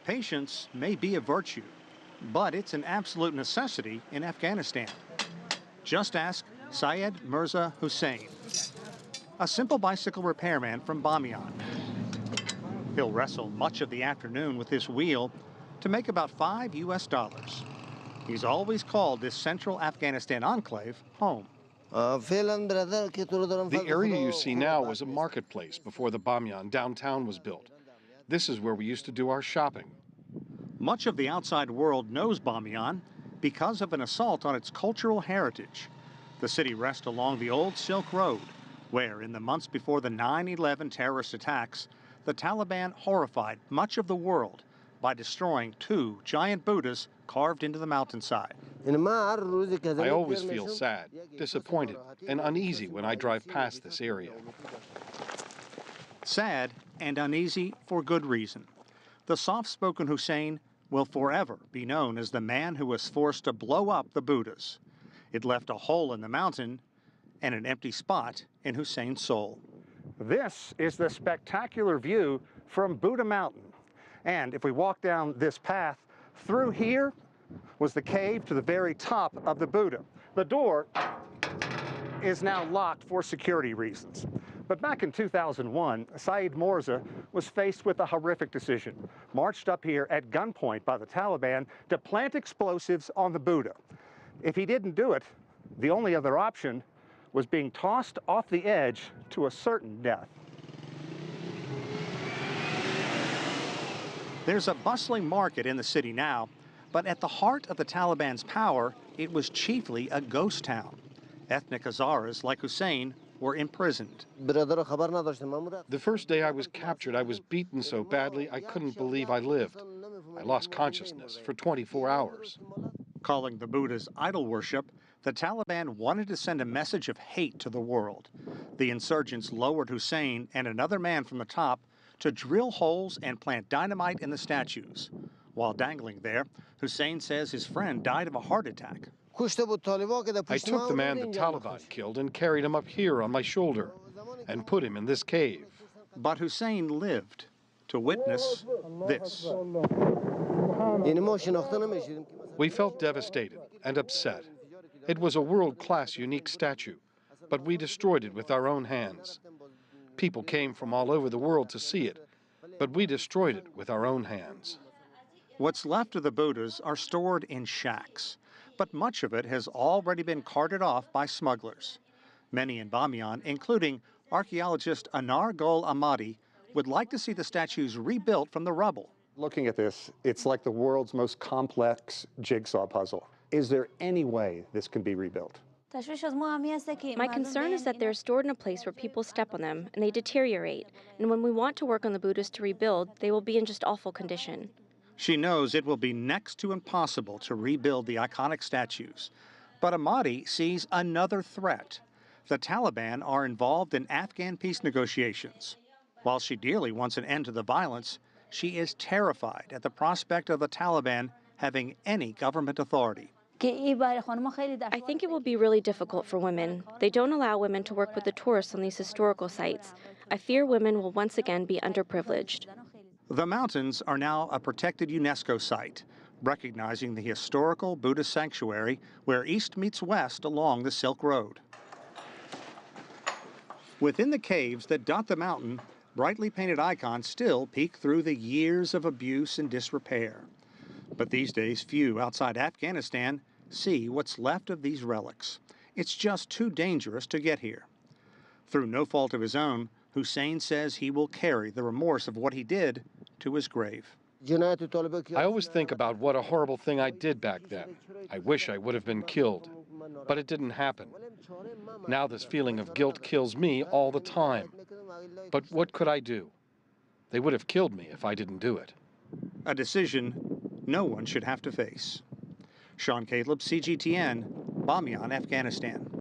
Patience may be a virtue, but it's an absolute necessity in Afghanistan. Just ask Syed Mirza Hussein, a simple bicycle repairman from Bamyan. He'll wrestle much of the afternoon with this wheel to make about $5 US. He's always called this central Afghanistan enclave home. The area you see now was a marketplace before the Bamyan downtown was built. This is where we used to do our shopping. Much of the outside world knows Bamyan because of an assault on its cultural heritage. The city rests along the old Silk Road, where in the months before the 9/11 terrorist attacks, the Taliban horrified much of the world by destroying 2 giant Buddhas carved into the mountainside. I always feel sad, disappointed, and uneasy when I drive past this area. Sad and uneasy for good reason. The soft-spoken Hussein will forever be known as the man who was forced to blow up the Buddhas. It left a hole in the mountain and an empty spot in Hussein's soul. This is the spectacular view from Buddha Mountain. And if we walk down this path, through here was the cave to the very top of the Buddha. The door is now locked for security reasons. But back in 2001, Syed Mirza was faced with a horrific decision, marched up here at gunpoint by the Taliban to plant explosives on the Buddha. If he didn't do it, the only other option was being tossed off the edge to a certain death. There's a bustling market in the city now, but at the heart of the Taliban's power, it was chiefly a ghost town. Ethnic Hazaras like Hussein were imprisoned. The first day I was captured, I was beaten so badly I couldn't believe I lived. I lost consciousness for 24 hours. Calling the Buddha's idol worship, the Taliban wanted to send a message of hate to the world. The insurgents lowered Hussein and another man from the top to drill holes and plant dynamite in the statues. While dangling there, Hussein says his friend died of a heart attack. I took the man the Taliban killed and carried him up here on my shoulder and put him in this cave. But Hussein lived to witness this. We felt devastated and upset. It was a world-class, unique statue, but we destroyed it with our own hands. People came from all over the world to see it, but we destroyed it with our own hands. What's left of the Buddhas are stored in shacks, but much of it has already been carted off by smugglers. Many in Bamyan, including archaeologist Anar Gol Ahmadi, would like to see the statues rebuilt from the rubble. Looking at this, it's like the world's most complex jigsaw puzzle. Is there any way this can be rebuilt? My concern is that they're stored in a place where people step on them and they deteriorate. And when we want to work on the Buddhas to rebuild, they will be in just awful condition. She knows it will be next to impossible to rebuild the iconic statues. But Ahmadi sees another threat. The Taliban are involved in Afghan peace negotiations. While she dearly wants an end to the violence, she is terrified at the prospect of the Taliban having any government authority. I think it will be really difficult for women. They don't allow women to work with the tourists on these historical sites. I fear women will once again be underprivileged. The mountains are now a protected UNESCO site, recognizing the historical Buddhist sanctuary where east meets west along the Silk Road. Within the caves that dot the mountain, brightly painted icons still peek through the years of abuse and disrepair. But these days, few outside Afghanistan see what's left of these relics. It's just too dangerous to get here. Through no fault of his own, Hussein says he will carry the remorse of what he did to his grave. I always think about what a horrible thing I did back then. I wish I would have been killed, but it didn't happen. Now this feeling of guilt kills me all the time. But what could I do? They would have killed me if I didn't do it. A decision no one should have to face. Sean Caleb, CGTN, Bamyan, Afghanistan.